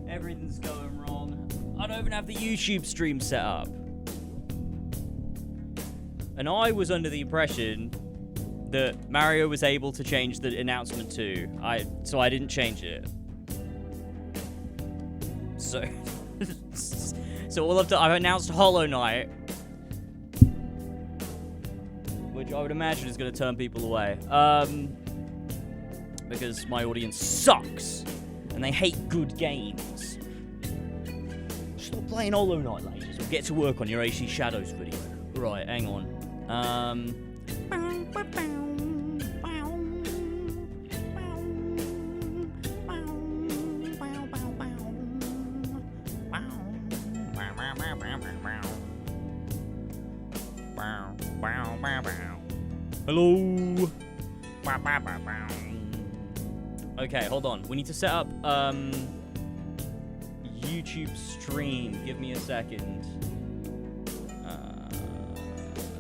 Everything's going wrong. I don't even have the YouTube stream set up. And I was under the impression that Mario was able to change the announcement too. So I didn't change it. So all I've announced Hollow Knight, which I would imagine is going to turn people away. Because my audience sucks. And they hate good games. Stop playing Hollow Knight, ladies. We'll get to work on your AC Shadows video. Right, hang on. Hello. Okay, hold on. We need to set up YouTube stream. Give me a second.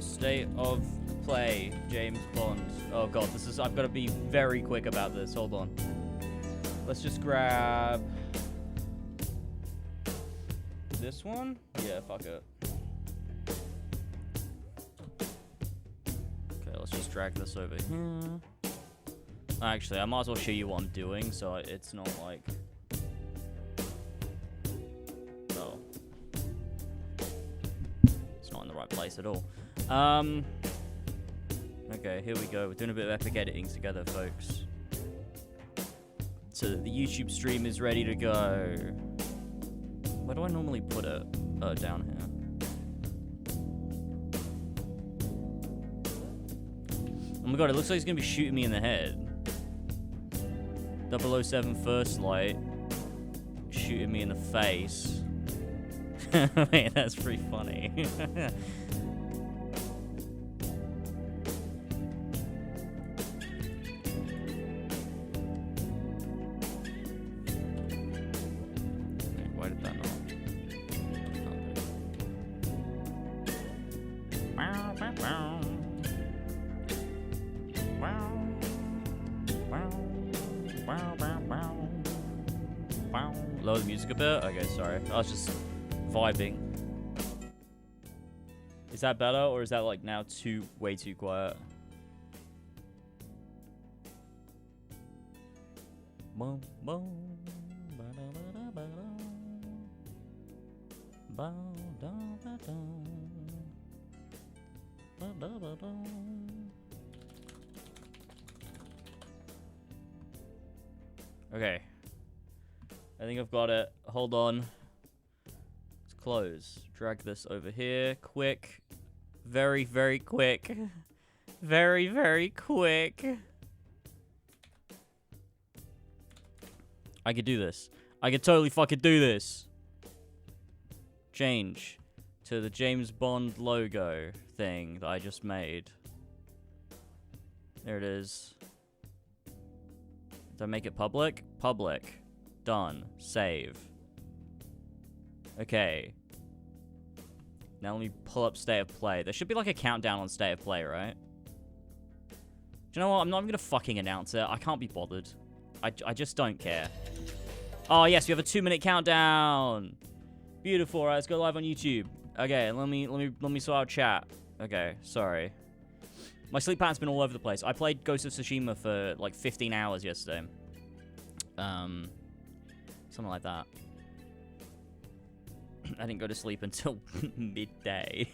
State of play, James Bond. Oh god, I've got to be very quick about this. Hold on. Let's just grab this one. Yeah, fuck it. Okay, let's just drag this over here. Actually, I might as well show you what I'm doing, so it's not like... Oh. It's not in the right place at all. Okay, here we go. We're doing a bit of epic editing together, folks. So the YouTube stream is ready to go. Where do I normally put it? Oh, down here. Oh my god, it looks like he's gonna be shooting me in the head. 007 First Light shooting me in the face. Wait, that's pretty funny. Why did that not? Lower the music a bit? Okay, sorry. I was just vibing. Is that better, or is that like now way too quiet? Boom, boom. Okay. I think I've got it. Hold on. Let's close. Drag this over here. Quick. Very, very quick. Very, very quick. I could do this. I could totally fucking do this. Change to the James Bond logo thing that I just made. There it is. Did I make it public? Public. Done. Save. Okay. Now let me pull up State of Play. There should be like a countdown on State of Play, right? Do you know what? I'm not going to fucking announce it. I can't be bothered. I just don't care. Oh, yes, we have a 2-minute countdown. Beautiful. All right, let's go live on YouTube. Okay, let me sort out chat. Okay, sorry. My sleep pattern's been all over the place. I played Ghost of Tsushima for like 15 hours yesterday. Something like that. I didn't go to sleep until midday.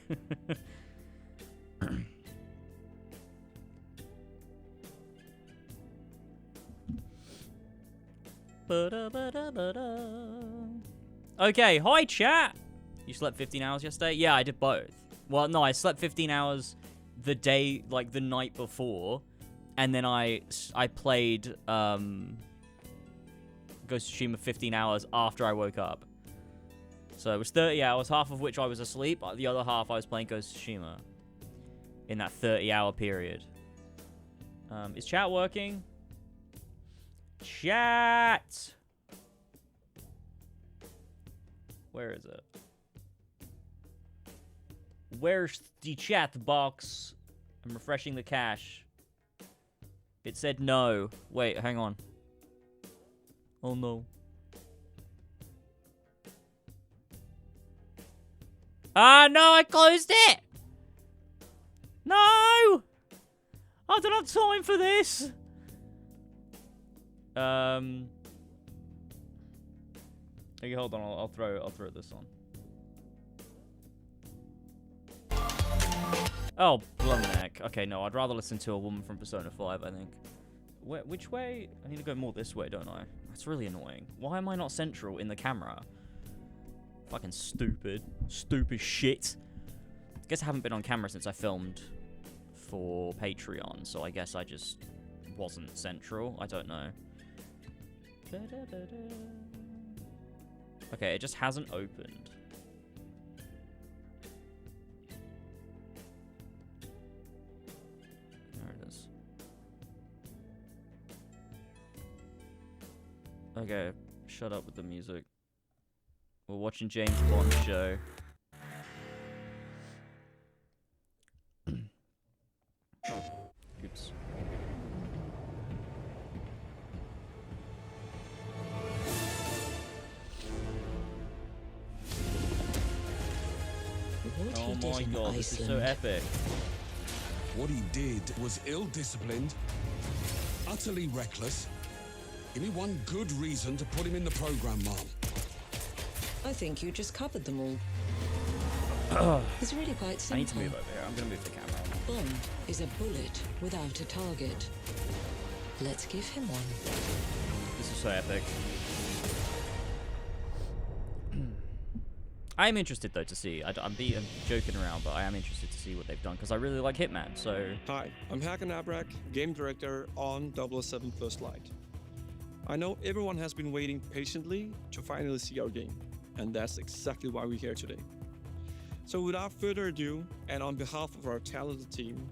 Okay, hi chat. You slept 15 hours yesterday? Yeah, I did both. Well, no, I slept 15 hours the day, like the night before, and then I played Ghost of Tsushima 15 hours after I woke up. So it was 30 hours, half of which I was asleep, the other half I was playing Ghost of Tsushima in that 30-hour period. Is chat working? Chat! Where is it? Where's the chat box? I'm refreshing the cache. It said no. Wait, hang on. Oh no. Ah, no, I closed it! No! I don't have time for this! Okay, hold on, I'll throw this on. Oh, Blumneck. Okay, no, I'd rather listen to a woman from Persona 5, I think. Which way? I need to go more this way, don't I? That's really annoying. Why am I not central in the camera? Fucking stupid. Stupid shit. I guess I haven't been on camera since I filmed for Patreon, so I guess I just wasn't central. I don't know. Okay, it just hasn't opened. There it is. Okay, shut up with the music. We're watching James Bond show. Oops. Oh my god, this is so epic. What he did was ill-disciplined, utterly reckless. Give me one good reason to put him in the program, Mom. I think you just covered them all. It's really quite simple. I need to move over here. I'm gonna move the camera. Bond is a bullet without a target. Let's give him one. This is so epic. I am interested though to see. I'm joking around, but I am interested to see what they've done because I really like Hitman. So hi, I'm Hakan Abrak, game director on 007 First Light. I know everyone has been waiting patiently to finally see our game, and that's exactly why we're here today. So without further ado, and on behalf of our talented team,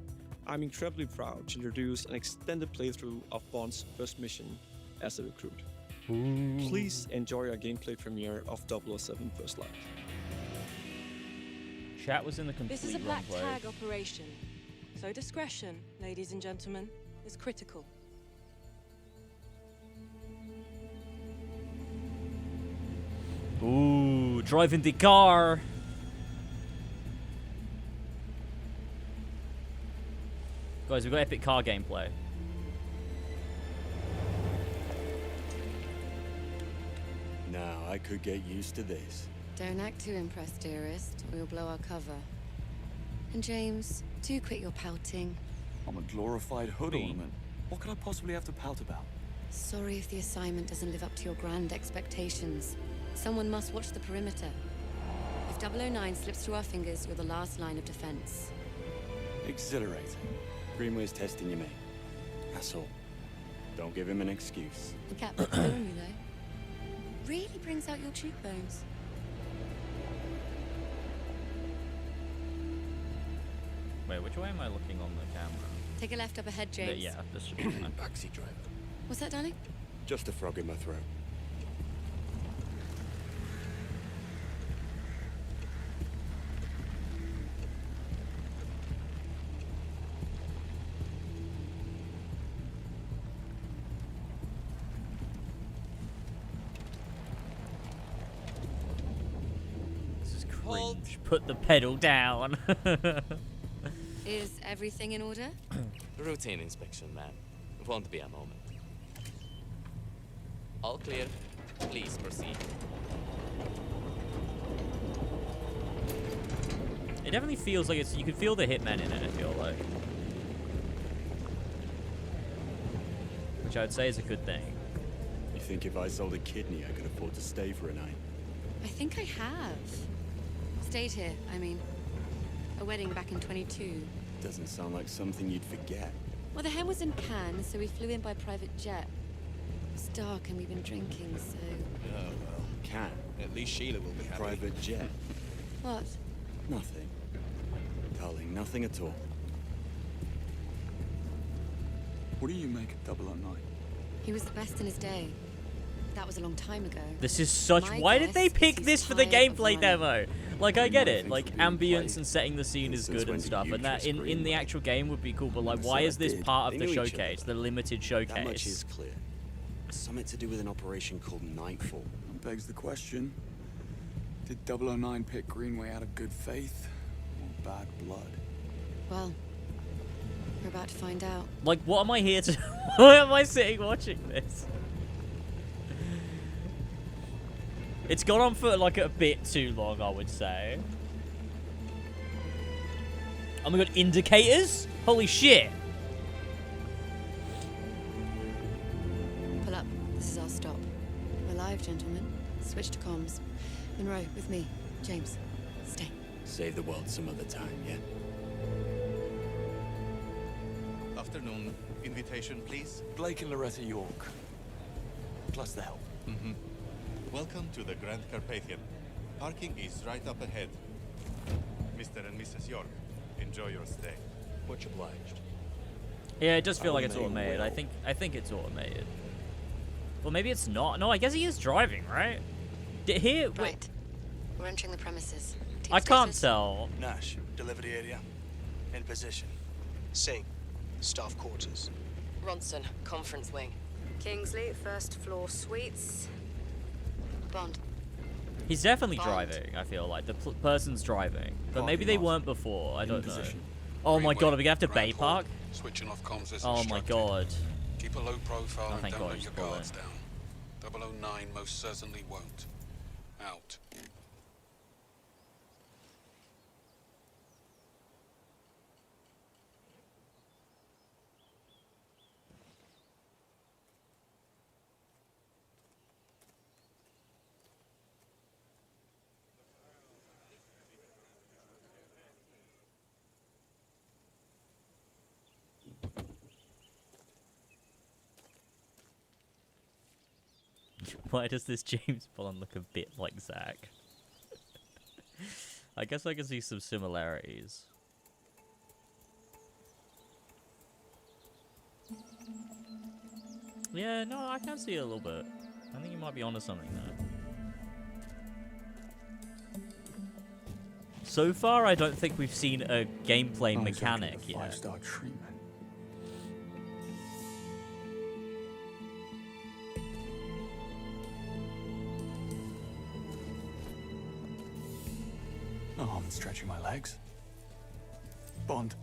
I'm incredibly proud to introduce an extended playthrough of Bond's first mission as a recruit. ooh. Please enjoy our gameplay premiere of 007 First Light. Chat was in the complete This is a wrong black place. tag operation, so discretion, ladies and gentlemen, is critical. Ooh, driving the car. Guys, we've got epic car gameplay. Now I could get used to this. Don't act too impressed, dearest, or you'll blow our cover. And James, do quit your pouting. I'm a glorified hood Bean. ornament. What could I possibly have to pout about? Sorry if the assignment doesn't live up to your grand expectations. Someone must watch the perimeter. If 009 slips through our fingers, you're the last line of defense. Exhilarating. Greenway's testing you, mate. That's all. Don't give him an excuse. The cat looks lonely, though. Really brings out your cheekbones. Wait, which way am I looking on the camera? Take a left up ahead, James. Yeah, this should be fine. Backseat driver. What's that, darling? Just a frog in my throat. This is cringe. Put the pedal down. Is everything in order? Routine inspection, ma'am. Won't be a moment. All clear. Please proceed. It definitely feels like it's. You can feel the hitman in it. I feel like, which I would say is a good thing. You think if I sold a kidney, I could afford to stay for a night? I think I have. Stayed here, I mean. A wedding back in 22. Doesn't sound like something you'd forget. Well, the hen was in Cannes, so we flew in by private jet. It's dark and we've been drinking, so... Oh, well. Can. At least Sheila will be happy. Private jet. What? Nothing. Darling, nothing at all. What do you make of 009? He was the best in his day. That was a long time ago. This is such. My Why did they guess pick is this he's for the tired of gameplay running. demo? Like, I get it. Nothing Like, for being ambience played. and setting the scene is Since good when and did stuff, you and that trust in the Greenway? actual game would be cool. But like, So why I is this did. part They of the knew each showcase, other. the limited That much showcase? is clear. Something to do with an operation called Nightfall. Begs the question. Did 009 pick Greenway out of good faith or bad blood? Well, we're about to find out. Like, what am I here to? Why am I sitting watching this? It's gone on for like a bit too long, I would say. Oh my god, indicators? Holy shit! Pull up. This is our stop. We're live, gentlemen. Switch to comms. Monroe, with me. James, stay. Save the world some other time, yeah? Afternoon. Invitation, please. Blake and Loretta York. Plus the help. Welcome to the Grand Carpathian. Parking is right up ahead. Mr. and Mrs. York, enjoy your stay. Much obliged. Yeah, it does feel like it's Automated automated. will. I think it's automated. Well, maybe it's not. No, I guess he is driving, right? Here, wait. Right. We're entering the premises. Team I can't status? tell. Nash, delivery area. In position. Singh, staff quarters. Ronson, conference wing. Kingsley, first floor suites. Bond. He's definitely Bond. driving, I feel like. The person's driving. But maybe Parking they lot. weren't before. I don't know. position. Oh my Greenway, god, are we gonna have to Grand Bay Hall. Park? Switching off comms as Oh my instructed. god. Keep a low profile Oh, and thank don't God let it's your pulling. guards down. 009 most certainly won't. Out. Why does this James Bond look a bit like Zack? I guess I can see some similarities. Yeah, no, I can see it a little bit. I think you might be onto something there. So far, I don't think we've seen a gameplay mechanic yet. 5-star treatment. Oh, I'm stretching my legs. Bond,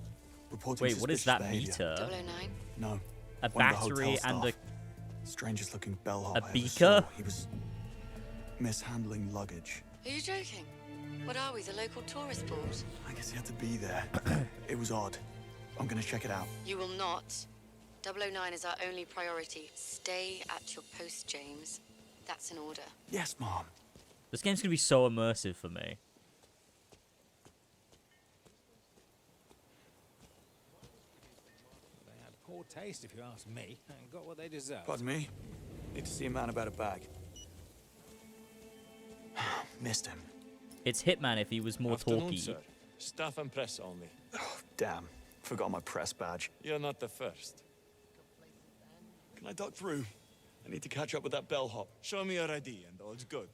reporting Wait, what is that suspicious behavior. meter? 009. No. A one of the battery hotel and a... staff. Strangest looking bellhop A I ever beaker? saw. He was mishandling luggage. Are you joking? What are we, the local tourist board? I guess he had to be there. It was odd. I'm gonna check it out. You will not. 009 is our only priority. Stay at your post, James. That's an order. Yes, Mom. This game's gonna be so immersive for me. They had poor taste, if you ask me, and got what they deserved. Pardon me? Need to see a man about a bag. Missed him. It's Hitman if he was more Afternoon, talky. sir. Staff and press only. Damn, forgot my press badge. You're not the first. Can I duck through? I need to catch up with that bellhop. Show me your ID and all's good.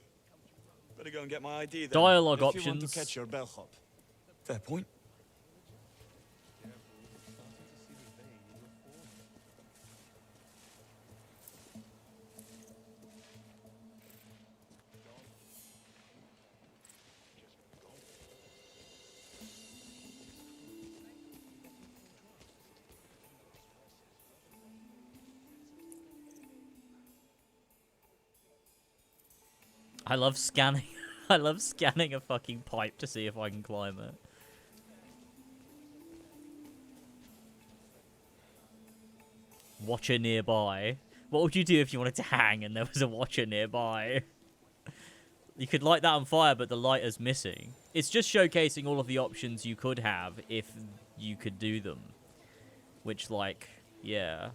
Better go and get my ID then. Dialogue if you want options. to catch your bellhop. Fair point. I love scanning. I love scanning a fucking pipe to see if I can climb it. Watcher nearby. What would you do if you wanted to hang and there was a watcher nearby? You could light that on fire, but the lighter's missing. It's just showcasing all of the options you could have if you could do them. Which, like, yeah.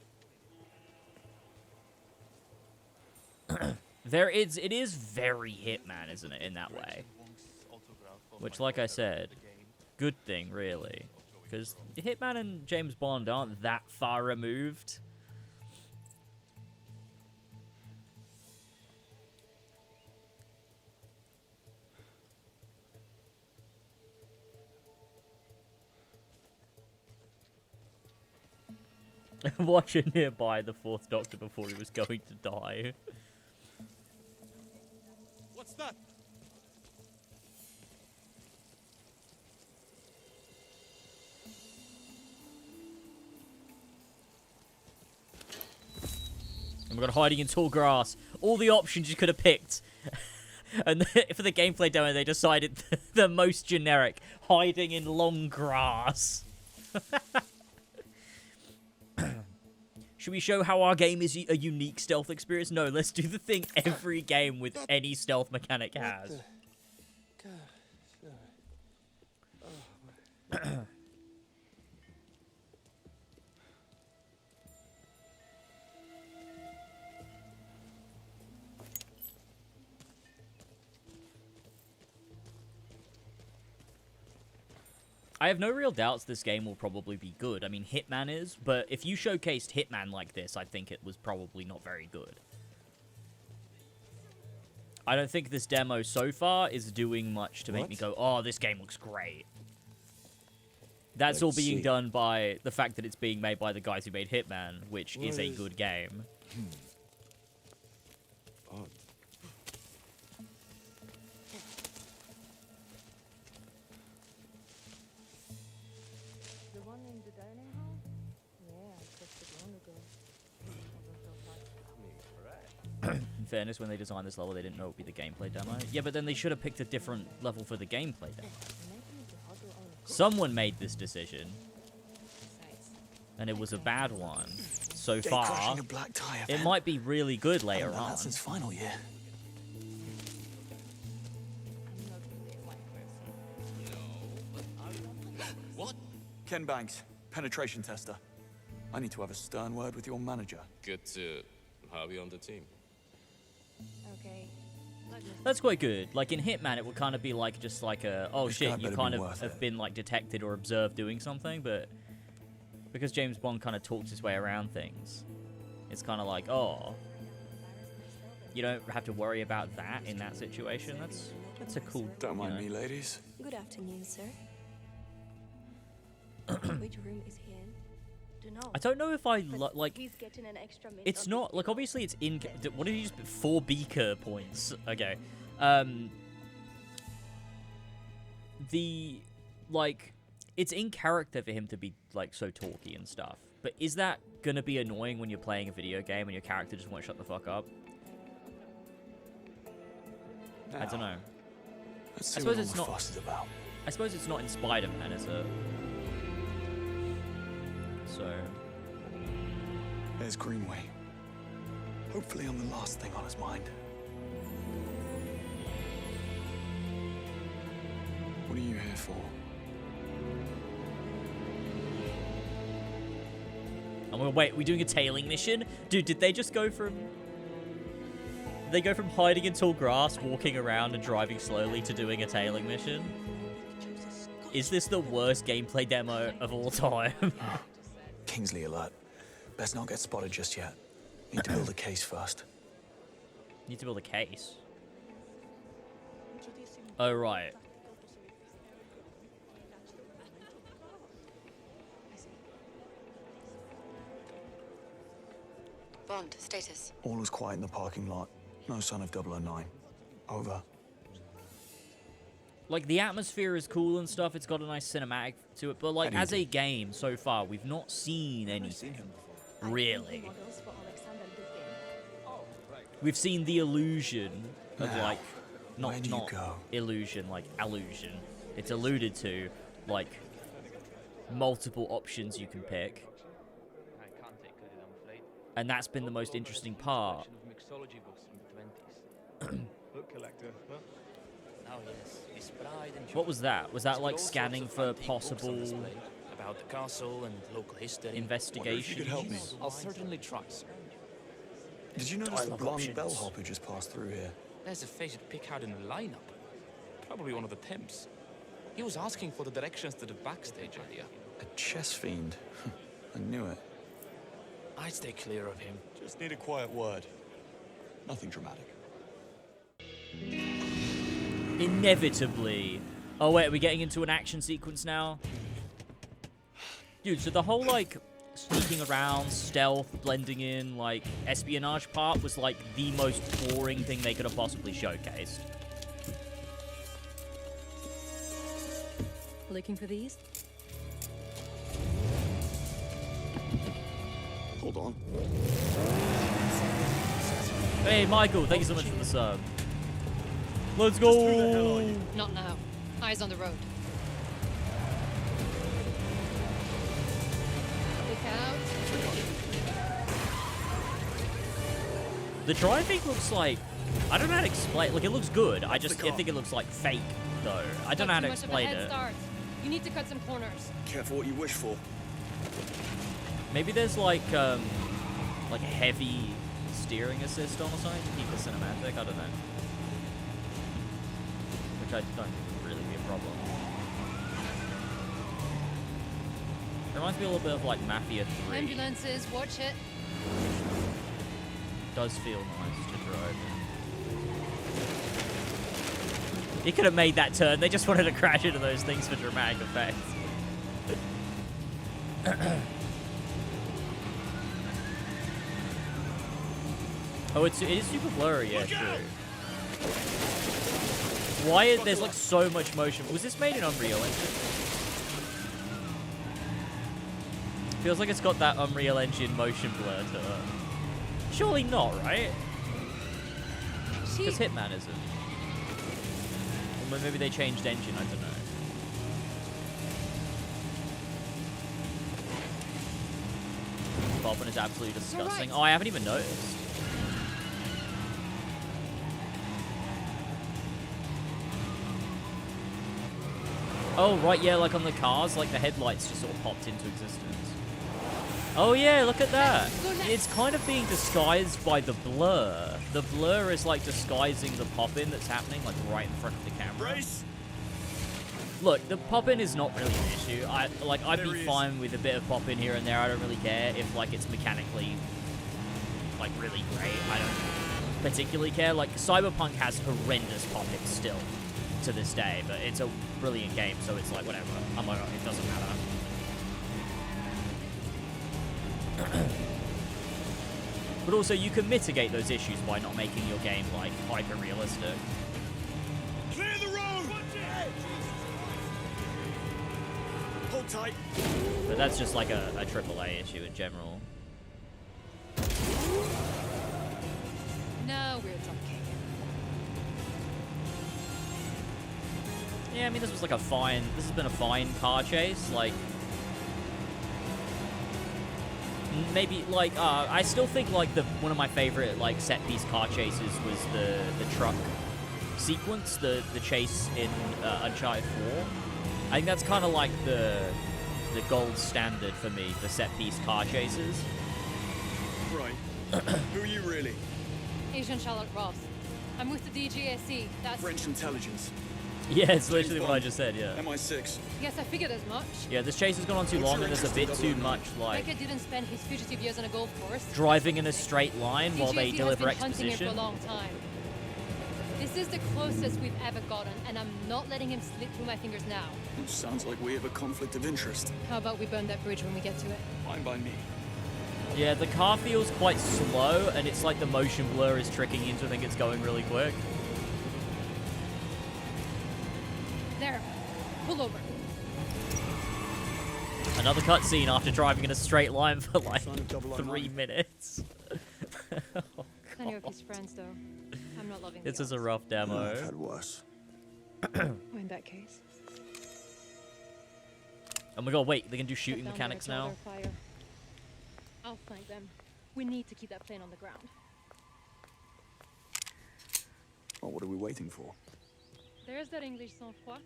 It is very Hitman, isn't it, in that way? Which, like I said, good thing, really. Because Hitman and James Bond aren't that far removed. Watching nearby the Fourth Doctor before he was going to die. What's that? And we got hiding in tall grass. All the options you could have picked. And for the gameplay demo, they decided the most generic. Hiding in long grass. Should we show how our game is a unique stealth experience? No, let's do the thing every game with any stealth mechanic has. I have no real doubts this game will probably be good. I mean, Hitman is, but if you showcased Hitman like this, I think it was probably not very good. I don't think this demo so far is doing much to make me go, oh, this game looks great. That's all being done by the fact that it's being made by the guys who made Hitman, which is a good game. Odd. The one in the dining hall? Yeah, I tested long ago. In fairness, when they designed this level, they didn't know it would be the gameplay demo. Yeah, but then they should have picked a different level for the gameplay demo. Someone made this decision. And it was a bad one. So far, it might be really good later on. That's his final year. What? Ken Banks, penetration tester. I need to have a stern word with your manager. Good to have you on the team. Okay. That's quite good. Like in Hitman, it would kind of be like just like a, oh This shit, guy you better kind be of worth have it. been like detected or observed doing something, but because James Bond kind of talks his way around things, it's kind of like, oh, you don't have to worry about that in that situation. That's a cool. Don't mind you know. me, ladies. Good afternoon, sir. Which room is he in? I don't know if I like. He's getting an extra minute It's on not like obviously it's in. What did you just 4 beaker points? Okay, the like it's in character for him to be like so talky and stuff. But is that gonna be annoying when you're playing a video game and your character just won't shut the fuck up? I don't know. Let's I see suppose what it's all the not. fuss is about. I suppose it's not in Spider-Man, is it? So. There's Greenway. Hopefully I'm the last thing on his mind. What are you here for? I'm gonna wait. Are we doing a tailing mission, dude? Did they just go from? Did they go from hiding in tall grass, walking around, and driving slowly to doing a tailing mission? Is this the worst gameplay demo of all time? Kingsley alert. Best not get spotted just yet. Need to build a case first. Need to build a case? Oh, right. Bond, status. All is quiet in the parking lot. No sign of 009. Over. Like, the atmosphere is cool and stuff. It's got a nice cinematic to it. But, like, as a game so far, we've not seen anything. Really. We've seen the illusion of, like, not illusion, like, allusion. It's alluded to, like, multiple options you can pick. And that's been the most interesting part. What was that? Was that like scanning for possible about the castle and local history? Investigations? You could help me. I'll certainly try, sir. Did you notice the blonde bellhop who just passed through here? There's a face at Pickard in the lineup. Probably one of the pimps. He was asking for the directions to the backstage area. A chess fiend. I knew it. I'd stay clear of him. Just need a quiet word. Nothing dramatic. Inevitably. Oh wait, are we getting into an action sequence now? Dude, so the whole like sneaking around, stealth, blending in, like espionage part was like the most boring thing they could have possibly showcased. Looking for these? Hold on. Hey, Michael, thank you so much for the sub. Let's go! Not now. Eyes on the road. Look out. The driving looks like... I don't know how to explain... Like, it looks good. I think it looks like fake, though. I don't know how to explain it. You need to cut some corners. Careful what you wish for. Maybe there's like a heavy steering assist on or something to keep it cinematic. I don't know. Which I don't think would really be a problem. It reminds me a little bit of like Mafia 3. Ambulances, watch it. Does feel nice to drive in. He could have made that turn. They just wanted to crash into those things for dramatic effect. Oh, it is super blurry, yeah, true. Why there's like so much motion? Was this made in Unreal Engine? Feels like it's got that Unreal Engine motion blur to it. Surely not, right? Because Hitman isn't. Or maybe they changed engine, I don't know. Bobbin is absolutely disgusting. Oh, I haven't even noticed. Oh, right, yeah, like on the cars, like the headlights just sort of popped into existence. Oh, yeah, look at that. It's kind of being disguised by the blur. The blur is like disguising the pop-in that's happening, like right in front of the camera. Look, the pop-in is not really an issue. I'd be fine with a bit of pop-in here and there. I don't really care if like it's mechanically like really great. I don't particularly care. Like Cyberpunk has horrendous pop-ins still to this day, but it's a brilliant game, so it's like whatever. I'm like, it doesn't matter. But also, you can mitigate those issues by not making your game like hyper-realistic. Clear the road! Hold tight. But that's just like a AAA issue in general. No, we're talking. Yeah, I mean, this was like this has been a fine car chase, like, maybe, like, I still think, like, one of my favorite, like, set-piece car chases was the truck sequence, the chase in Uncharted 4. I think that's kind of like the gold standard for me for set-piece car chases. Right. Who are you really? Agent Charlotte Ross. I'm with the DGSE. That's French intelligence. Yeah, it's literally what I just said, yeah. MI6. Yes, I figured as much. Yeah, this chase has gone on too long and there's a bit too much, like, Becca didn't spend his fugitive years on a golf course. driving in a straight line while they DGC deliver has been hunting him for a exposition. long time. This is the closest we've ever gotten, and I'm not letting him slip through my fingers now. Sounds like we have a conflict of interest. How about we burn that bridge when we get to it? Fine by me. Yeah, the car feels quite slow, and it's like the motion blur is tricking you to think it's going really quick. There. Pull over. Another cutscene after driving in a straight line for like 3 minutes. Oh, Plenty of his friends, though. I'm not loving this the is a rough demo. I've had worse. Well, in that case. Oh my god, wait, they can do shooting Put down mechanics their now? other fire. I'll flank them. We need to keep that plane on the ground. Well, what are we waiting for? There's that English sang-froid.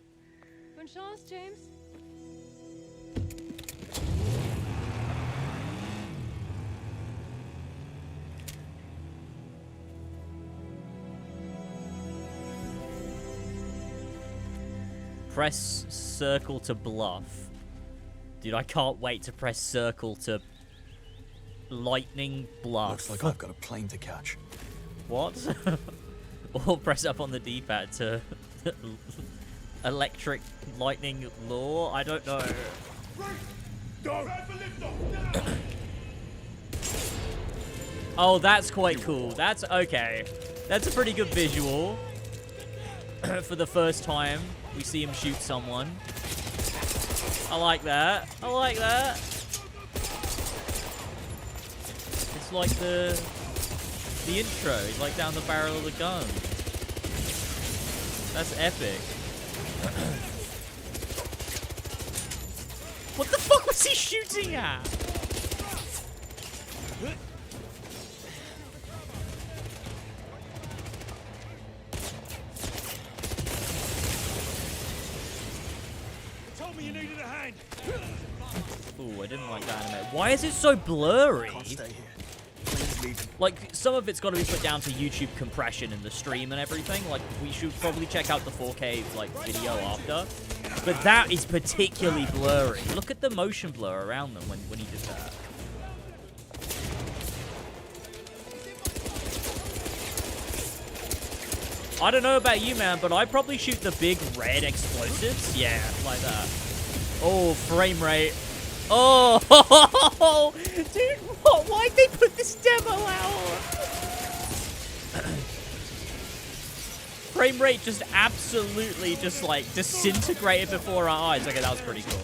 Bonne chance, James. Press circle to bluff. Dude, I can't wait to press circle to lightning bluff. Looks like I've got a plane to catch. What? Or press up on the D-pad to electric lightning law? I don't know. Oh, that's quite cool. That's okay. That's a pretty good visual. For the first time, we see him shoot someone. I like that. I like that. It's like the intro. He's like down the barrel of the gun. That's epic. What the fuck was he shooting at? Told me you needed a hand. Ooh, I didn't like that anime. Why is it so blurry? Like, some of it's got to be put down to YouTube compression in the stream and everything. Like, we should probably check out the 4K, like, video after. But that is particularly blurry. Look at the motion blur around them when he did that. I don't know about you, man, but I probably shoot the big red explosives. Yeah, like that. Oh, frame rate. Oh, dude, what? Why'd they put this demo out? Frame rate just absolutely just like disintegrated before our eyes. Okay, that was pretty cool.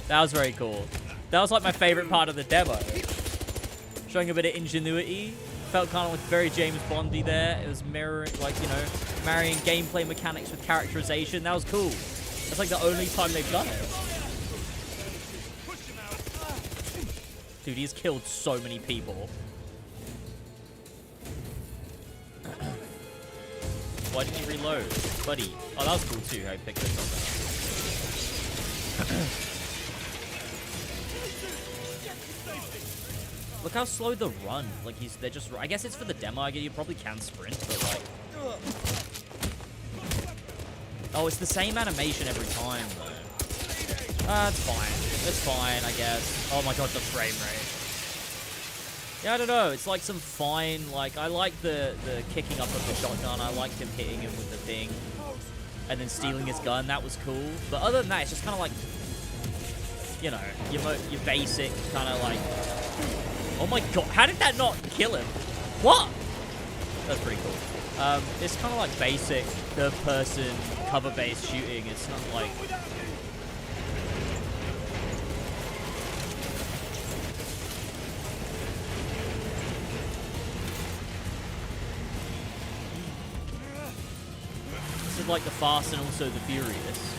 That was very cool. That was like my favorite part of the demo. Showing a bit of ingenuity. Felt kind of like very James Bondy there. It was mirroring, like, you know, marrying gameplay mechanics with characterization. That was cool. That's like the only time they've done it. Dude, he's killed so many people. Why didn't you reload? Buddy. Oh, that was cool too, how he picked this up. Look how slow the run. Like, they're just, I guess it's for the demo. I guess you probably can sprint, but like... Oh, it's the same animation every time, though. It's fine. It's fine, I guess. Oh my god, the frame rate. Yeah, I don't know. It's like some fine, like, I like the kicking up of the shotgun. I liked him hitting him with the thing. And then stealing his gun. That was cool. But other than that, it's just kind of like, you know, your basic kind of like... Oh my god, how did that not kill him? What? That's pretty cool. It's kind of like basic third-person cover-based shooting. It's not like... This is like the Fast and also the Furious.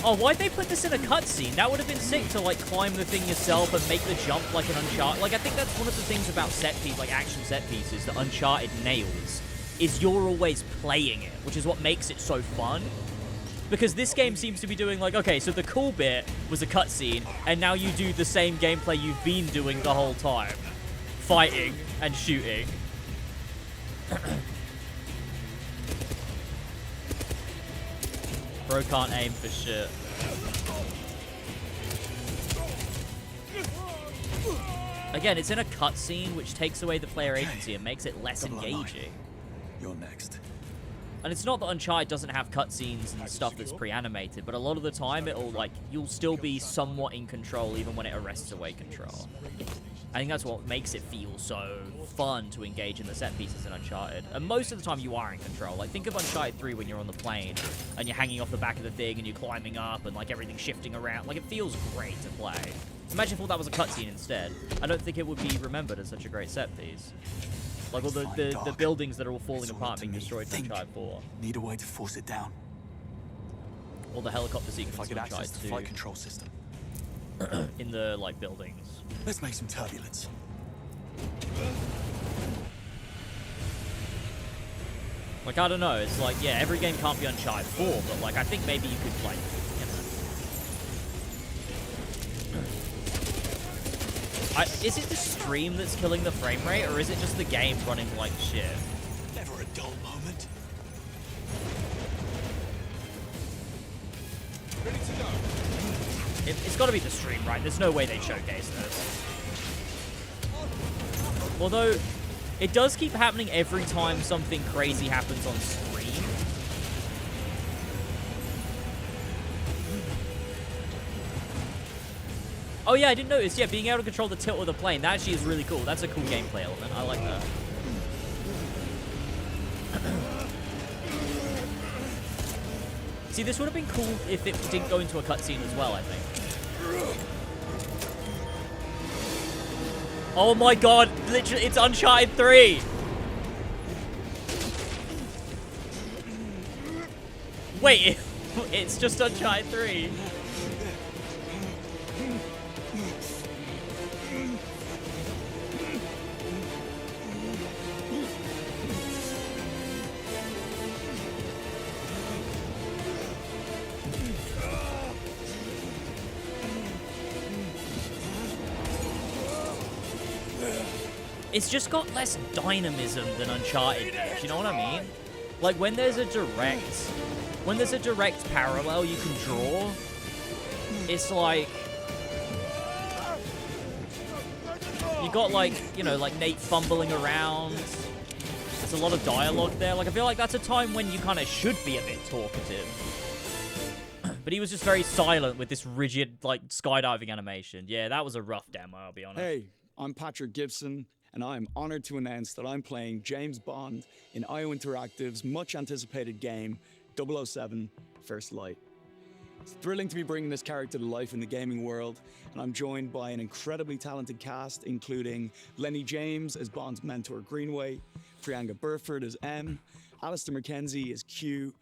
Oh, why'd they put this in a cutscene? That would have been sick to, like, climb the thing yourself and make the jump like an Uncharted. Like, I think that's one of the things about set pieces, like action set pieces, that Uncharted nails, is you're always playing it, which is what makes it so fun. Because this game seems to be doing, like, okay, so the cool bit was a cutscene, and now you do the same gameplay you've been doing the whole time. Fighting and shooting. Bro can't aim for shit. Again, it's in a cutscene, which takes away the player agency and makes it less engaging. You're next. And it's not that Uncharted doesn't have cutscenes and stuff that's pre-animated, but a lot of the time it'll you'll still be somewhat in control even when it arrests away control. I think that's what makes it feel so fun to engage in the set pieces in Uncharted. And most of the time you are in control. Like, think of Uncharted 3 when you're on the plane and you're hanging off the back of the thing and you're climbing up and everything's shifting around. Like, it feels great to play. Imagine if all that was a cutscene instead. I don't think it would be remembered as such a great set piece. Like all the buildings that are all falling apart being destroyed in Uncharted 4. Need a way to force it down. Or the helicopter sequence If I in could access Uncharted the 2. flight control system. In the buildings. Let's make some turbulence. I don't know. It's yeah, every game can't be Uncharted 4, but I think maybe you could is it the stream that's killing the frame rate, or is it just the game running like shit? Never a dull moment. Ready to go. It's got to be the stream, right? There's no way they showcase this. Although, it does keep happening every time something crazy happens on screen. Oh yeah, I didn't notice. Yeah, being able to control the tilt of the plane, that actually is really cool. That's a cool gameplay element. I like that. See, this would have been cool if it didn't go into a cutscene as well, I think. Oh my god, literally, it's Uncharted 3! Wait, it's just Uncharted 3. It's just got less dynamism than Uncharted did, you know what I mean? Like, when there's a direct parallel you can draw, it's like... You got, Nate fumbling around. There's a lot of dialogue there. I feel like that's a time when you kind of should be a bit talkative. But he was just very silent with this rigid, skydiving animation. Yeah, that was a rough demo, I'll be honest. Hey, I'm Patrick Gibson, and I'm honored to announce that I'm playing James Bond in IO Interactive's much-anticipated game, 007 First Light. It's thrilling to be bringing this character to life in the gaming world, and I'm joined by an incredibly talented cast, including Lenny James as Bond's mentor Greenway, Priyanka Burford as M, Alistair McKenzie as Q,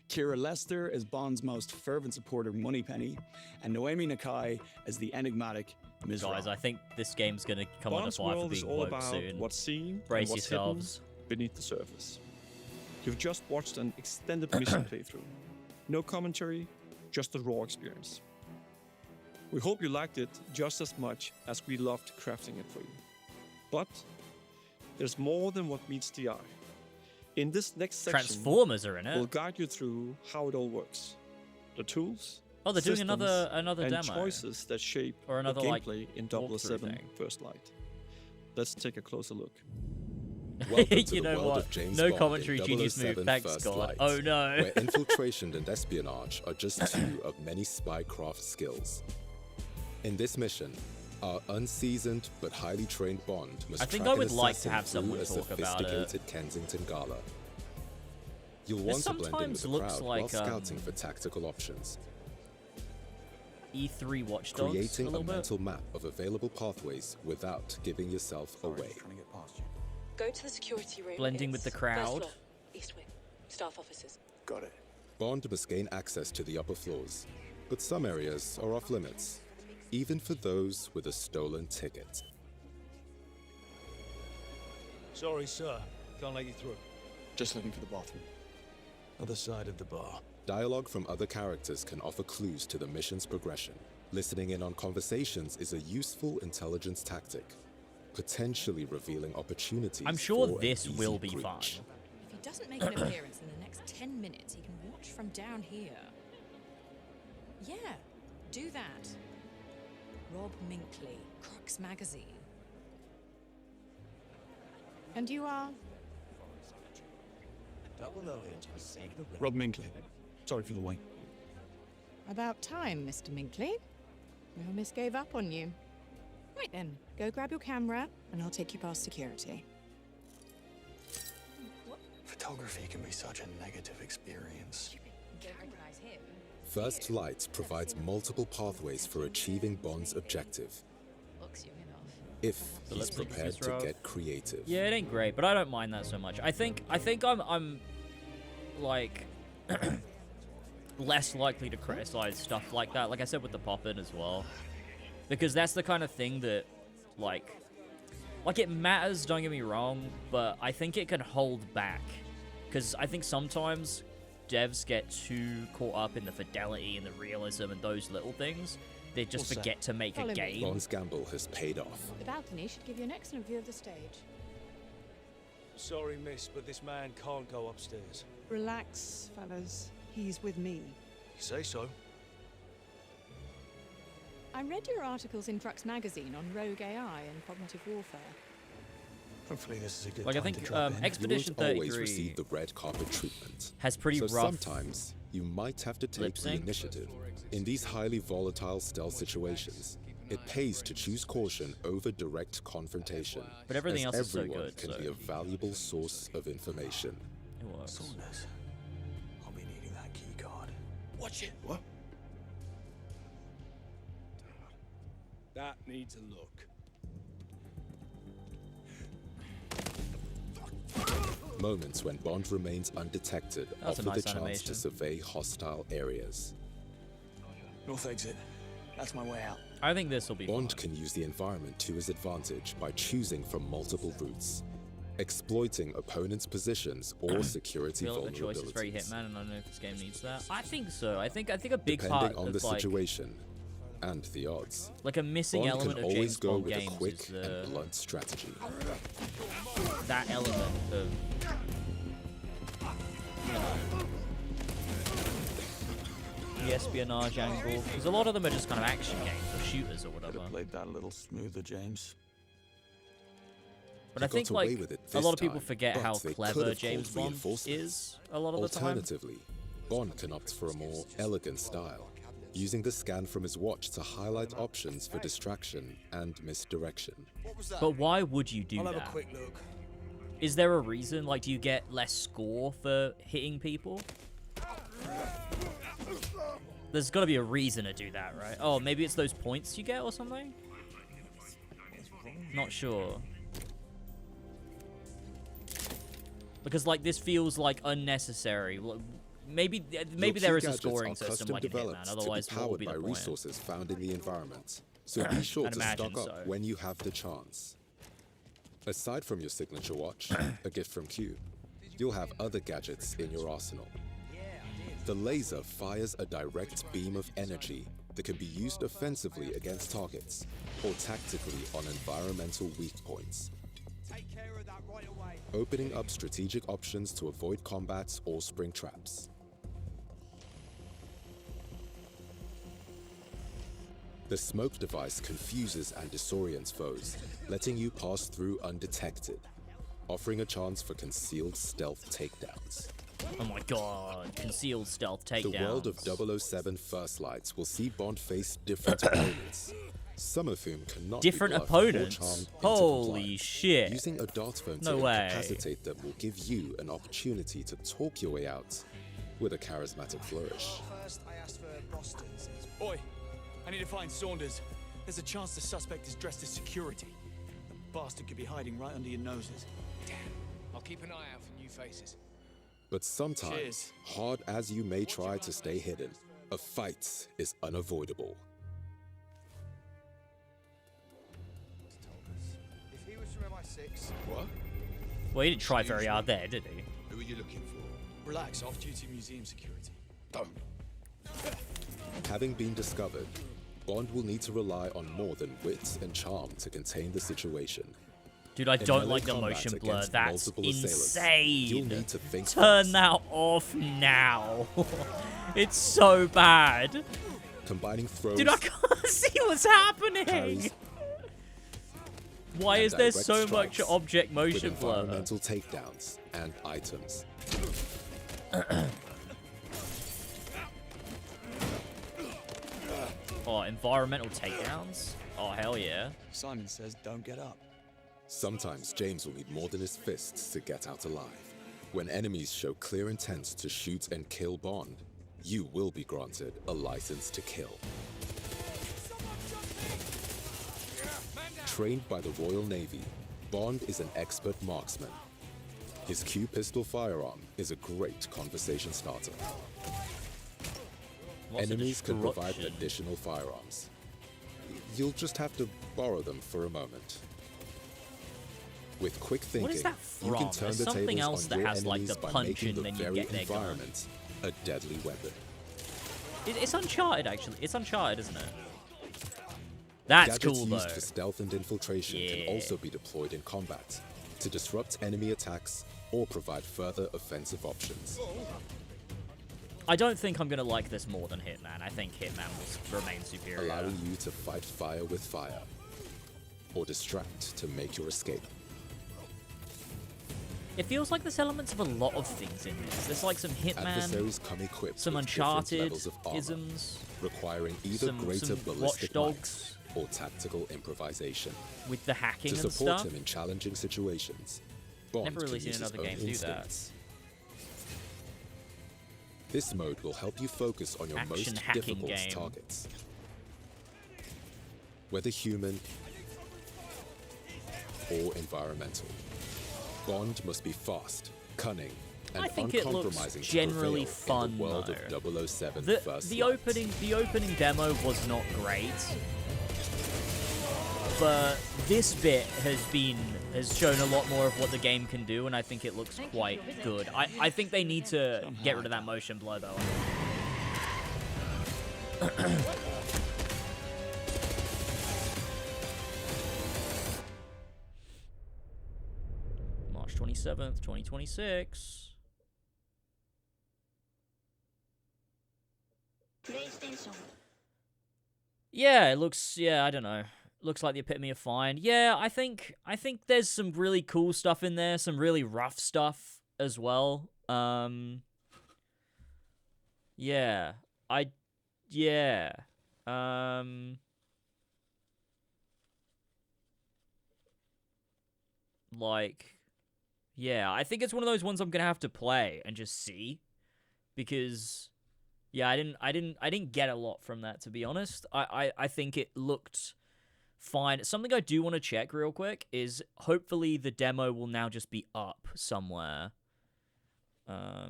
Kira Lester as Bond's most fervent supporter Moneypenny, and Noemi Nakai as the enigmatic Ms. Guys, I think this game's gonna come Bond's on a fire for world is being all woke about soon. what's seen Brace and what's yourselves. hidden beneath the surface. You've just watched an extended mission playthrough. No commentary, just a raw experience. We hope you liked it just as much as we loved crafting it for you. But there's more than what meets the eye. In this next section, Transformers are in it. we'll guide you through how it all works. The tools, Oh, they're doing systems, another and demo. choices that shape Or another, the gameplay in walkthrough 007 thing. First Light. Let's take a closer look. Welcome to You the know world what? of James No Bond commentary, in genius 007 move. Thanks, First God. Light, Oh, no. where infiltration and espionage are just two of many spycraft skills. In this mission, our unseasoned but highly trained Bond must I think track I would an like to assassin have through someone a talk about it. sophisticated Kensington gala. You'll This want to blend in with sometimes the looks crowd while like, scouting for tactical options. E3 Watch Dogs Creating a a little bit. mental map of available pathways without giving yourself away. Go to the security room. Blending with the It's crowd. First floor, East Wing. Staff offices. Got it. Bond must gain access to the upper floors, but some areas are off limits, even for those with a stolen ticket. Sorry, sir. Can't let you through. Just looking for the bathroom. Other side of the bar. Dialogue from other characters can offer clues to the mission's progression. Listening in on conversations is a useful intelligence tactic, potentially revealing opportunities. I'm sure for an this easy will be breach. fun. If he doesn't make an appearance in the next 10 minutes, he can watch from down here. Yeah, do that. Rob Minkley, Crux Magazine. And you are? Rob Minkley. Sorry for the wait. About time, Mr. Minkley. Your miss gave up on you. Right then, go grab your camera, and I'll take you past security. Photography can be such a negative experience. Don't recognize him. First Light provides multiple pathways for achieving Bond's objective, Looks you in off. if The he's lip sync is prepared to rough. get creative. Yeah, it ain't great, but I don't mind that so much. I think I'm like less likely to criticize stuff like that. Like I said with the pop-in as well, because that's the kind of thing that like it matters. Don't get me wrong, but I think it can hold back because I think sometimes devs get too caught up in the fidelity and the realism and those little things. They just What's that? forget to make a Follow me. game. Bond's gamble has paid off. The balcony should give you an excellent view of the stage. Sorry, miss, but this man can't go upstairs. Relax, fellas. He's with me. You say so. I read your articles in Crux Magazine on rogue AI and cognitive warfare. Hopefully this is a good Like I time to think drop in. Expedition You won't always 33 receive the red carpet treatment. has pretty so rough sometimes you might have to take lip the sync. initiative. In these highly volatile stealth situations, it pays to choose caution over direct confrontation. But everything as else is so everyone good, can so- be a valuable source of information. It works. Saunders. I'll be needing that key card. Watch it. What? That needs a look. Moments when Bond remains undetected That's a offer nice the chance animation. to survey hostile areas. North exit. That's my way out. I think this will be Bond fine. can use the environment to his advantage by choosing from multiple routes, exploiting opponents' positions or I security feel like the choice is very vulnerabilities. Hitman, and I don't know if this game needs that. I think so. I think a big Depending part on of the like situation and the odds, like a missing Bond element can of always James go Bond with a games quick is and blunt strategy. that element of the espionage angle, because a lot of them are just kind of action games or shooters or Could whatever. have played that a little smoother, James. But He I think got away like with it a this lot of people time, forget but how they could clever have James called Bond reinforcements. is a lot of the time. Alternatively, Bond can opt for a more elegant style, using the scan from his watch to highlight options for distraction and misdirection. But why would you do I'll have that? a quick look. Is there a reason? Like, do you get less score for hitting people? There's got to be a reason to do that, right? Oh, maybe it's those points you get or something? Not sure. Because, like, this feels, like, unnecessary. Maybe Your there is key a gadgets scoring are system custom like in developed Hitman. Otherwise, to be what would powered be by the point? resources found in the environment. So be sure I'd to stock imagine up so. when you have the chance. Aside from your signature watch, a gift from Q, you'll have other gadgets in your arsenal. The laser fires a direct beam of energy that can be used offensively against targets or tactically on environmental weak points, opening up strategic options to avoid combat or spring traps. The smoke device confuses and disorients foes, letting you pass through undetected, offering a chance for concealed stealth takedowns. Oh my god, concealed stealth takedowns. The world of 007 First Lights will see Bond face different opponents, some of whom cannot Different be bluffed opponents? or charmed into Holy compliance. shit. Using a dart phone No to way. incapacitate them will give you an opportunity to talk your way out with a charismatic flourish. First, I asked for Boston's. Oi, I need to find Saunders. There's a chance the suspect is dressed as security. The bastard could be hiding right under your noses. Damn. I'll keep an eye out for new faces. But sometimes, Cheers. hard as you may try to stay hidden, a fight is unavoidable. If he was from MI6, What? Well, he didn't try very hard there, did he? Who are you looking for? Relax, off-duty museum security. Don't. Having been discovered, Bond will need to rely on more than wit and charm to contain the situation. Dude, I In don't melee like the combat motion blur. against That's multiple assailants, insane. you'll need to think Turn fast. that off now. It's so bad. combining throws. Dude, I can't see what's happening. Parries, Why and is there direct so much strikes object with motion blur? environmental takedowns and items. Oh, environmental takedowns? Oh, hell yeah. Simon says don't get up. Sometimes James will need more than his fists to get out alive. When enemies show clear intent to shoot and kill Bond, you will be granted a license to kill. Trained by the Royal Navy, Bond is an expert marksman. His Q pistol firearm is a great conversation starter. Enemies can provide additional firearms. You'll just have to borrow them for a moment. With quick thinking, What is that you can from? turn There's the something tables else on that your has, like, enemies the by punch making and the then you very get their gun. environment a deadly weapon. It's Uncharted, actually. It's Uncharted, isn't it? That's Gadgets cool, used though. for stealth and infiltration can also be deployed in combat to disrupt enemy attacks or provide further offensive options. I don't think I'm going to like this more than Hitman. I think Hitman will remain superior. Allowing you to fight fire with fire, or distract to make your escape. It feels like there's elements of a lot of things in this. There's like some Adversaries Hitman, come equipped some with different Uncharted levels of armor, isms, requiring either some greater Watch ballistic Dogs might or tactical improvisation. with the hacking To and support stuff. him in challenging situations, Bond Never really can seen use his another own game do that. instincts. This mode will help you focus on your Action most hacking difficult game. targets. Whether human or environmental, Bond must be fast, cunning, and I think it looks uncompromising generally to prevail fun, in the world though. of 007 The First Light. opening demo was not great, but this bit has shown a lot more of what the game can do, and I think it looks quite good. I think they need to get rid of that motion blur, though. March 27th, 2026. Yeah, it looks, yeah, I don't know. Looks like the epitome of fine. Yeah, I think there's some really cool stuff in there, some really rough stuff as well. Yeah. Yeah. Like, yeah, I think it's one of those ones I'm gonna have to play and just see, because, yeah, I didn't get a lot from that, to be honest. I think it looked fine. Something I do want to check real quick is hopefully the demo will now just be up somewhere. I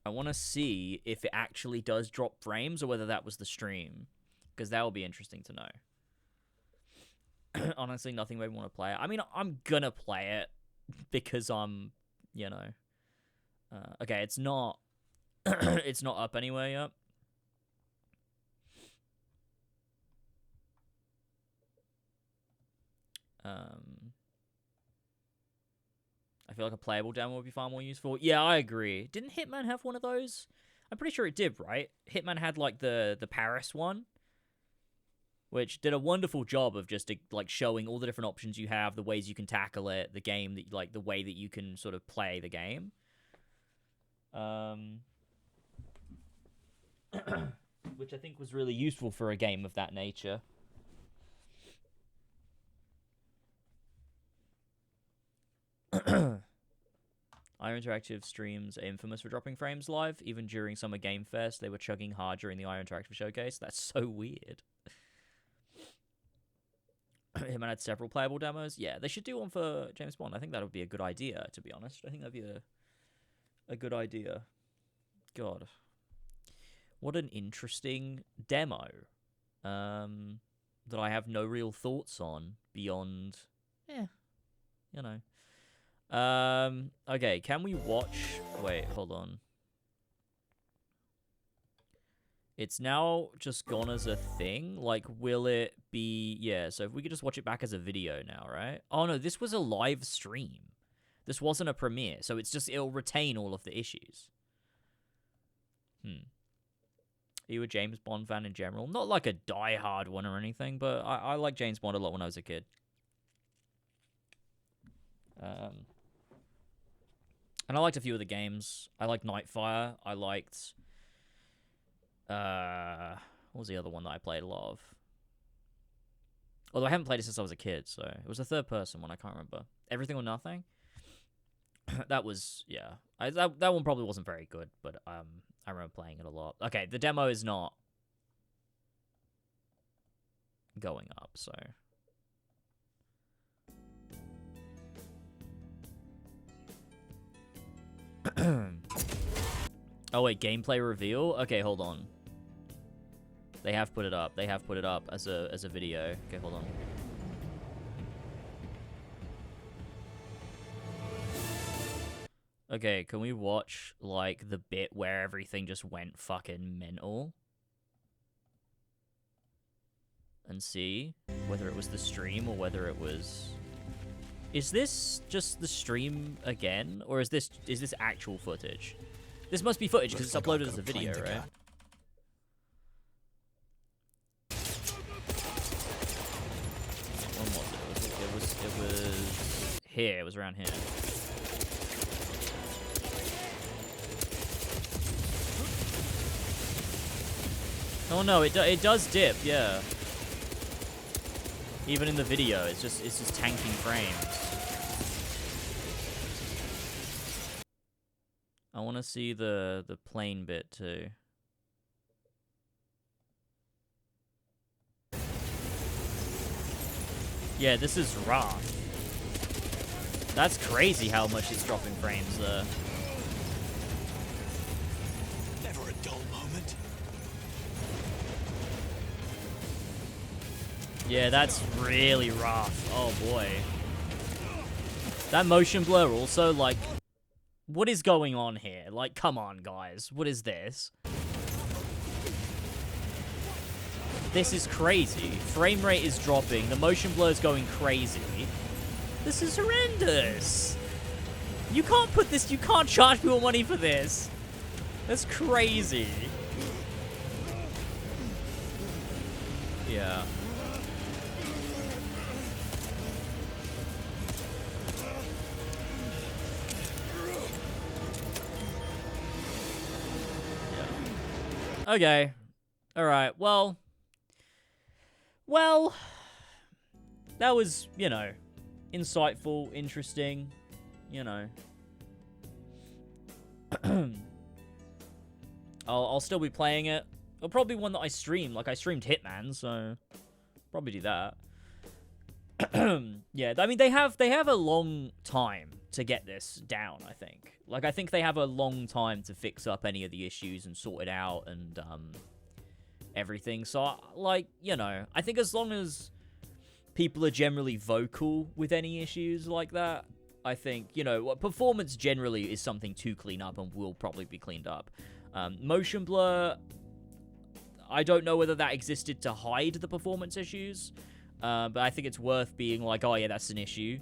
want to see if it actually does drop frames or whether that was the stream, because that will be interesting to know. Honestly, nothing made me want to play it. I mean, I'm gonna play it because I'm, you know. Okay, it's not it's not up anywhere yet. I feel like a playable demo would be far more useful. Yeah, I agree. Didn't Hitman have one of those? I'm pretty sure it did, right? Hitman had like the Paris one, which did a wonderful job of just like showing all the different options you have, the ways you can tackle it, the game that like the way that you can sort of play the game. Which I think was really useful for a game of that nature. IO Interactive streams are infamous for dropping frames live. Even during Summer Game Fest, they were chugging hard during the IO Interactive showcase. That's so weird. Hitman had several playable demos. Yeah, they should do one for James Bond. I think that would be a good idea, to be honest. I think that'd be a good idea. God. What an interesting demo. That I have no real thoughts on beyond, you know. Okay, can we watch... Wait, hold on. It's now just gone as a thing? Like, will it be... Yeah, so if we could just watch it back as a video now, right? Oh, no, this was a live stream. This wasn't a premiere, so it's just... It'll retain all of the issues. Are you a James Bond fan in general? Not like a die-hard one or anything, but I like James Bond a lot when I was a kid. And I liked a few of the games. I liked Nightfire. I liked... what was the other one that I played a lot of? Although I haven't played it since I was a kid, so... It was a third-person one, I can't remember. Everything or Nothing? That was... Yeah. That one probably wasn't very good, but I remember playing it a lot. Okay, the demo is not going up, so... Oh wait, gameplay reveal? Okay, hold on. They have put it up. They have put it up as a video. Okay, hold on. Okay, can we watch like the bit where everything just went fucking mental? And see whether it was the stream or whether it was... Is this just the stream again, or is this actual footage? This must be footage because it's uploaded as a video, right? When was it? It was here. It was around here. Oh no, it does dip, yeah. Even in the video, it's just tanking frames. I want to see the plane bit too. Yeah, this is rough. That's crazy how much it's dropping frames there. Never a dull moment. Yeah, that's really rough. Oh boy. That motion blur also, like, what is going on here? Like, come on, guys. What is this? This is crazy. Frame rate is dropping. The motion blur is going crazy. This is horrendous. You can't put this... You can't charge people money for this. That's crazy. Yeah. Okay. Alright, well, that was, you know, insightful, interesting, you know. I'll still be playing it. It'll probably be one that I stream. Like, I streamed Hitman, so probably do that. Yeah, I mean, they have a long time to get this down, I think. Like, I think they have a long time to fix up any of the issues and sort it out and, everything. So, like, you know, I think as long as people are generally vocal with any issues like that, I think, you know, performance generally is something to clean up and will probably be cleaned up. Motion blur, I don't know whether that existed to hide the performance issues, but I think it's worth being like, oh yeah, that's an issue.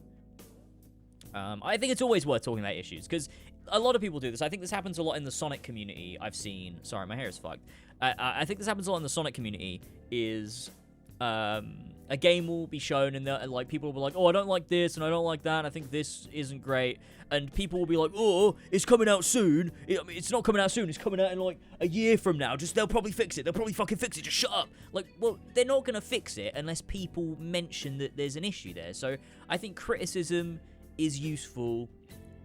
I think it's always worth talking about issues, because a lot of people do this. I think this happens a lot in the Sonic community. I've seen... Sorry, my hair is fucked. I think this happens a lot in the Sonic community, is... a game will be shown, and like people will be like, oh, I don't like this, and I don't like that, and I think this isn't great. And people will be like, oh, it's coming out soon. I mean, it's not coming out soon. It's coming out in, like, a year from now. They'll probably fix it. They'll probably fucking fix it. Just shut up. Like, well, they're not going to fix it unless people mention that there's an issue there. So I think criticism is useful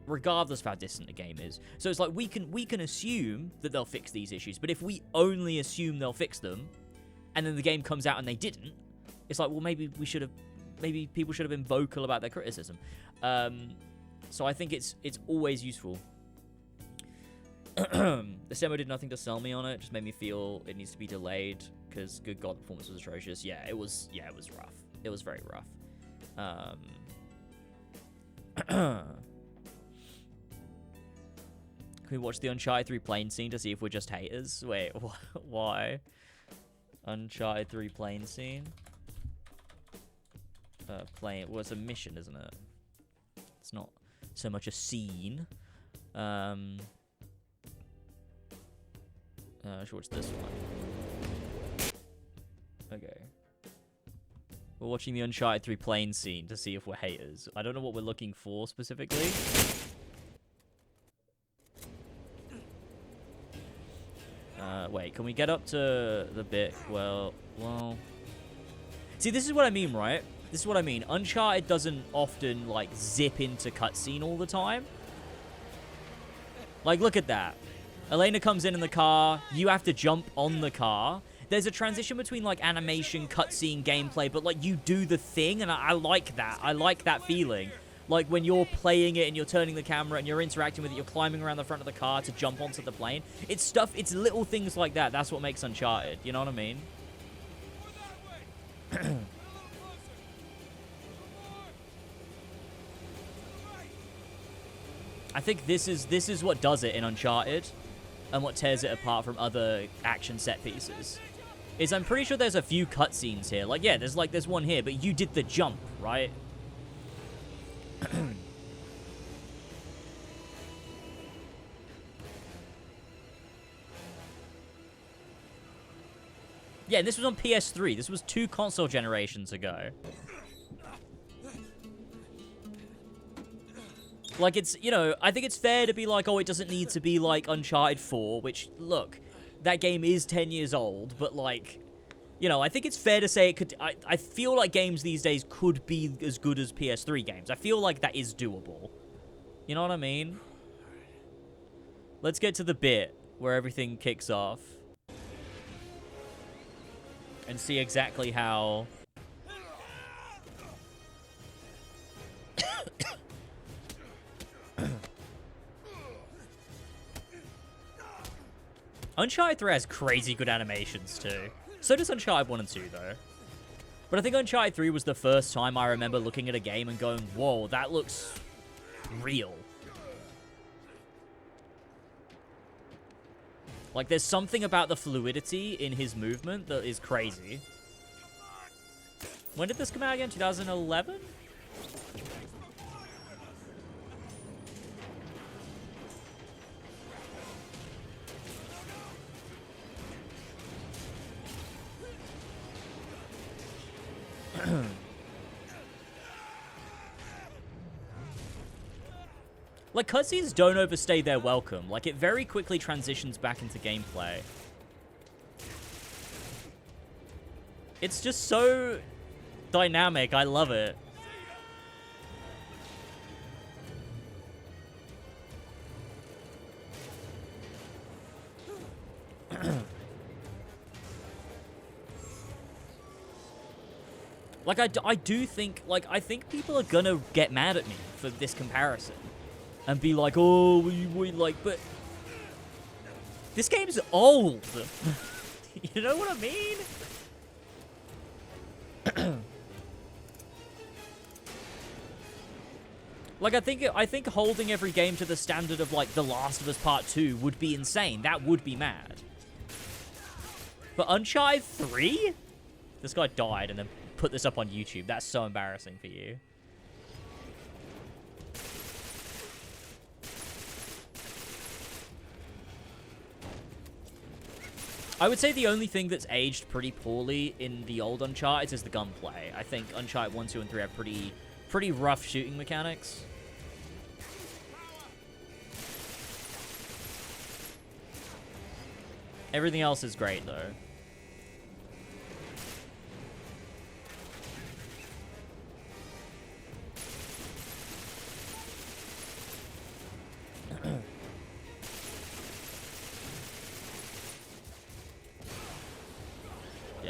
regardless of how distant the game is. So it's like we can assume that they'll fix these issues, but if we only assume they'll fix them, and then the game comes out and they didn't, it's like, well, maybe people should have been vocal about their criticism. So I think it's always useful. The demo did nothing to sell me on it. Just made me feel it needs to be delayed because, good God, the performance was atrocious. Yeah, it was rough. It was very rough. Can we watch the Uncharted 3 plane scene to see if we're just haters? Wait, why? Uncharted 3 plane scene? Plane. Well, it's a mission, isn't it? It's not so much a scene. I should watch this one. Okay. We're watching the Uncharted 3 plane scene to see if we're haters. I don't know what we're looking for specifically. Wait, can we get up to the bit? Well... See, this is what I mean, right? This is what I mean. Uncharted doesn't often, like, zip into cutscene all the time. Like, look at that. Elena comes in the car. You have to jump on the car. There's a transition between, like, animation, cutscene, gameplay, but, like, you do the thing, and I like that. I like that feeling. Like, when you're playing it and you're turning the camera and you're interacting with it, you're climbing around the front of the car to jump onto the plane. It's stuff, it's little things like that. That's what makes Uncharted. You know what I mean? I think this is what does it in Uncharted and what tears it apart from other action set pieces. Is I'm pretty sure there's a few cutscenes here. Like, yeah, there's one here, but you did the jump, right? Yeah, this was on PS3. This was 2 console generations ago. Like, it's, you know, I think it's fair to be like, oh, it doesn't need to be like Uncharted 4, which, look, that game is 10 years old, but, like, you know, I think it's fair to say it could... I feel like games these days could be as good as PS3 games. I feel like that is doable. You know what I mean? Let's get to the bit where everything kicks off. And see exactly how... Uncharted 3 has crazy good animations, too. So does Uncharted 1 and 2, though. But I think Uncharted 3 was the first time I remember looking at a game and going, whoa, that looks real. Like, there's something about the fluidity in his movement that is crazy. When did this come out again? 2011? Like, cutscenes don't overstay their welcome. Like, it very quickly transitions back into gameplay. It's just so dynamic. I love it. Like, I do think, like, I think people are gonna get mad at me for this comparison. And be like, oh, we like, but... This game's old. You know what I mean? Like, I think holding every game to the standard of, like, The Last of Us Part 2 would be insane. That would be mad. But Uncharted 3? This guy died and then put this up on YouTube. That's so embarrassing for you. I would say the only thing that's aged pretty poorly in the old Uncharted is the gunplay. I think Uncharted 1, 2, and 3 have pretty rough shooting mechanics. Everything else is great, though.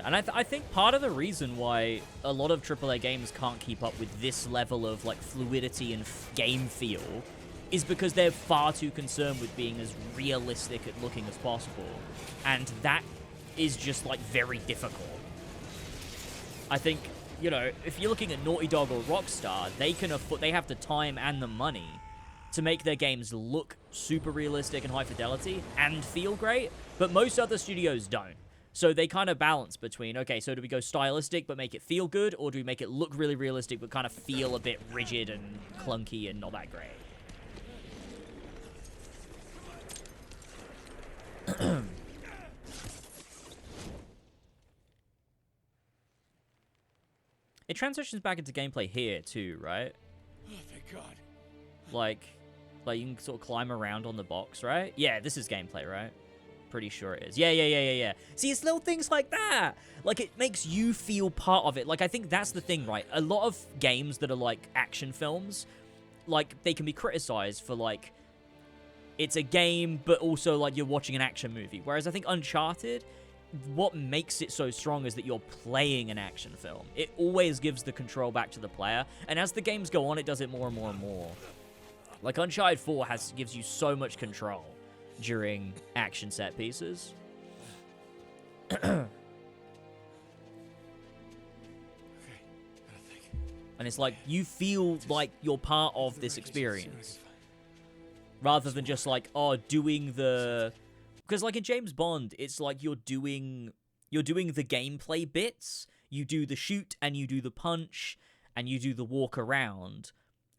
And I think part of the reason why a lot of AAA games can't keep up with this level of, like, fluidity and game feel is because they're far too concerned with being as realistic at looking as possible. And that is just, like, very difficult. I think, you know, if you're looking at Naughty Dog or Rockstar, they have the time and the money to make their games look super realistic and high fidelity and feel great, but most other studios don't. So they kind of balance between, okay, so do we go stylistic but make it feel good, or do we make it look really realistic but kind of feel a bit rigid and clunky and not that great? It transitions back into gameplay here too, right? Oh, thank God. Like you can sort of climb around on the box, right? Yeah, this is gameplay, right? Pretty sure it is. Yeah. See, it's little things like that. Like, it makes you feel part of it. Like, I think that's the thing, right? A lot of games that are, like, action films, like, they can be criticized for, like, it's a game, but also, like, you're watching an action movie. Whereas I think Uncharted, what makes it so strong is that you're playing an action film. It always gives the control back to the player. And as the games go on, it does it more and more and more. Like, Uncharted 4 gives you so much control during action set pieces. And it's like, you feel like you're part of this experience. Rather than just like, oh, doing the... Because like in James Bond, it's like you're doing the gameplay bits. You do the shoot, and you do the punch, and you do the walk around.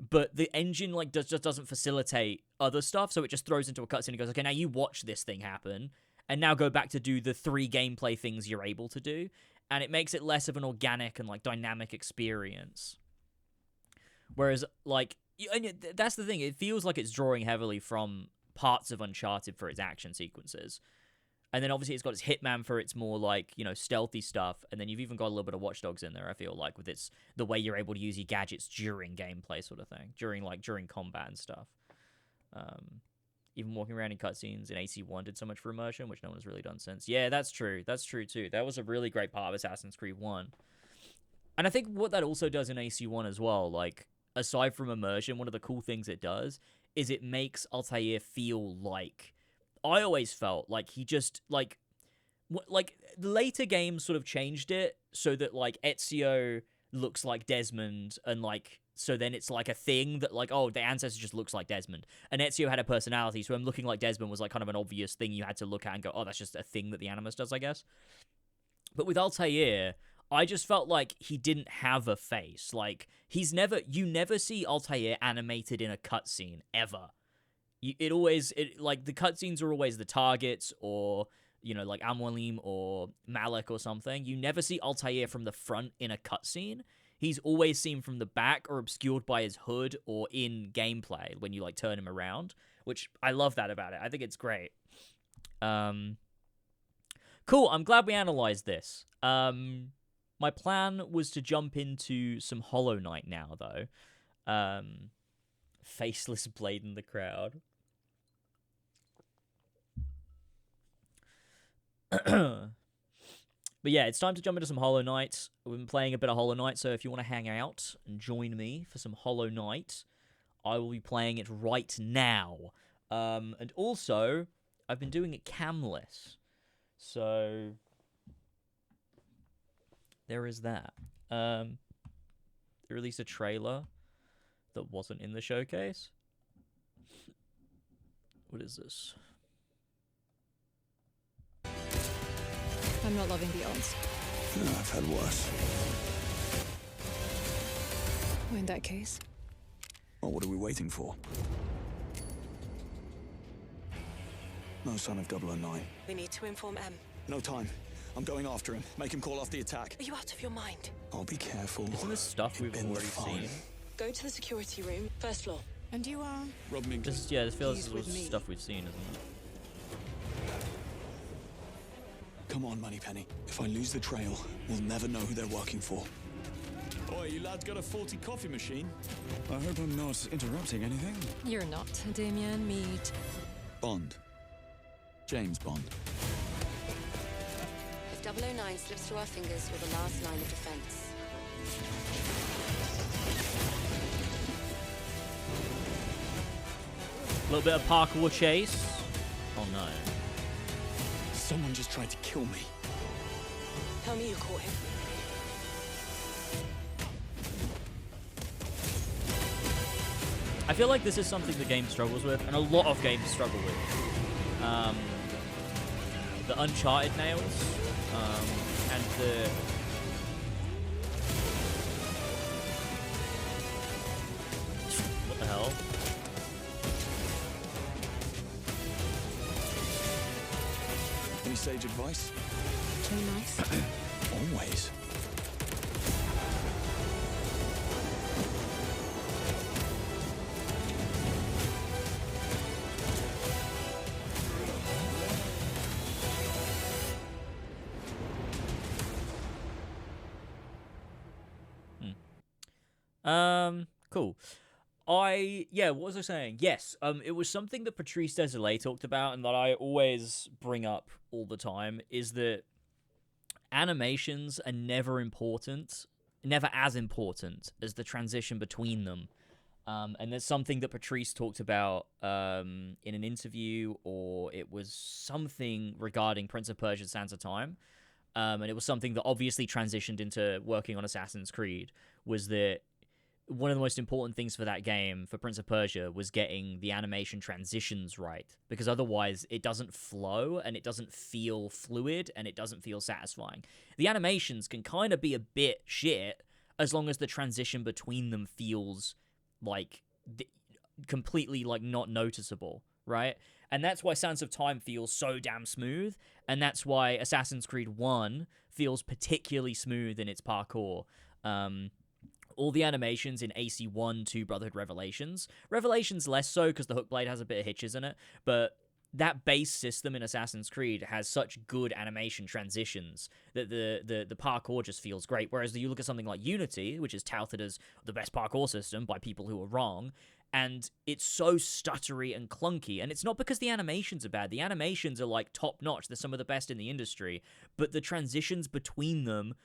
But the engine like just doesn't facilitate other stuff, so it just throws into a cutscene and goes, okay, now you watch this thing happen, and now go back to do the 3 gameplay things you're able to do, and it makes it less of an organic and like dynamic experience. Whereas like, and that's the thing, it feels like it's drawing heavily from parts of Uncharted for its action sequences. And then obviously it's got its Hitman for its more like, you know, stealthy stuff. And then you've even got a little bit of Watch Dogs in there, I feel like, with its the way you're able to use your gadgets during gameplay sort of thing. During combat and stuff. Even walking around in cutscenes in AC1 did so much for immersion, which no one has really done since. Yeah, that's true. That's true too. That was a really great part of Assassin's Creed 1. And I think what that also does in AC1 as well, like, aside from immersion, one of the cool things it does is it makes Altair feel like... I always felt like he just, like the later games sort of changed it so that, like, Ezio looks like Desmond, and, like, so then it's, like, a thing that, like, oh, the ancestor just looks like Desmond. And Ezio had a personality, so him looking like Desmond was, like, kind of an obvious thing you had to look at and go, oh, that's just a thing that the Animus does, I guess. But with Altair, I just felt like he didn't have a face. Like, you never see Altair animated in a cutscene, ever. Like, the cutscenes are always the targets, or, you know, like Amwalim or Malik or something. You never see Altair from the front in a cutscene. He's always seen from the back or obscured by his hood or in gameplay when you, like, turn him around, which I love that about it. I think it's great. Cool, I'm glad we analyzed this. My plan was to jump into some Hollow Knight now, though. Faceless Blade in the crowd. But yeah, it's time to jump into some Hollow Knight. We've been playing a bit of Hollow Knight, so if you want to hang out and join me for some Hollow Knight, I will be playing it right now. And also, I've been doing it camless. So, there is that. They released a trailer that wasn't in the showcase. What is this? I'm not loving the odds. No, I've had worse. Well, in that case. Well, what are we waiting for? No sign of 009. We need to inform M. No time. I'm going after him. Make him call off the attack. Are you out of your mind? I'll be careful. Isn't this stuff we've already seen? Go to the security room, first floor. And you are? Rob Minkley. This feels like stuff we've seen, isn't it? Come on, Moneypenny. If I lose the trail, we'll never know who they're working for. Oi, you lads got a faulty coffee machine? I hope I'm not interrupting anything. You're not, Damien Mead. Bond. James Bond. If 009 slips through our fingers, you're the last line of defense. A little bit of parkour chase. Oh no. Someone just tried to kill me. Tell me you caught him. I feel like this is something the game struggles with, and a lot of games struggle with. The Uncharted nails, and the... What the hell? Any sage advice? Too nice. Always. Cool. What was I saying? Yes, it was something that Patrice Désilets talked about and that I always bring up all the time, is that animations are never as important as the transition between them. And there's something that Patrice talked about in an interview, or it was something regarding Prince of Persia: Sands of Time. And it was something that obviously transitioned into working on Assassin's Creed, was that one of the most important things for that game, for Prince of Persia, was getting the animation transitions right. Because otherwise, it doesn't flow, and it doesn't feel fluid, and it doesn't feel satisfying. The animations can kind of be a bit shit, as long as the transition between them feels like completely like not noticeable, right? And that's why Sands of Time feels so damn smooth, and that's why Assassin's Creed 1 feels particularly smooth in its parkour. All the animations in AC1 to Brotherhood Revelations less so because the hook blade has a bit of hitches in it, but that base system in Assassin's Creed has such good animation transitions that the parkour just feels great. Whereas you look at something like Unity, which is touted as the best parkour system by people who are wrong, and it's so stuttery and clunky. And it's not because the animations are bad. The animations are like top notch. They're some of the best in the industry, but the transitions between them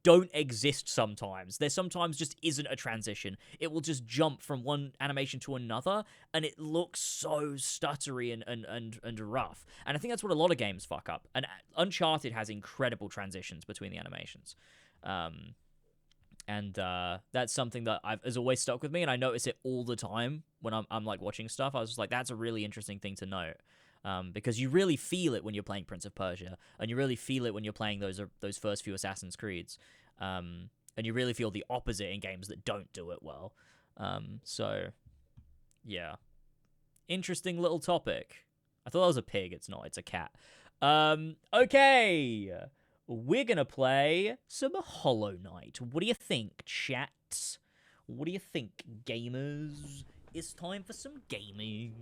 don't exist sometimes. There sometimes just isn't a transition. It will just jump from one animation to another, and it looks so stuttery and rough. And I think that's what a lot of games fuck up. And Uncharted has incredible transitions between the animations. And that's something that has always stuck with me, and I notice it all the time when I'm like watching stuff. I was just like, that's a really interesting thing to note. Because you really feel it when you're playing Prince of Persia, and you really feel it when you're playing those first few Assassin's Creeds, and you really feel the opposite in games that don't do it well. So, yeah. Interesting little topic. I thought that was a pig. It's not. It's a cat. Okay. We're going to play some Hollow Knight. What do you think, chat? What do you think, gamers? It's time for some gaming.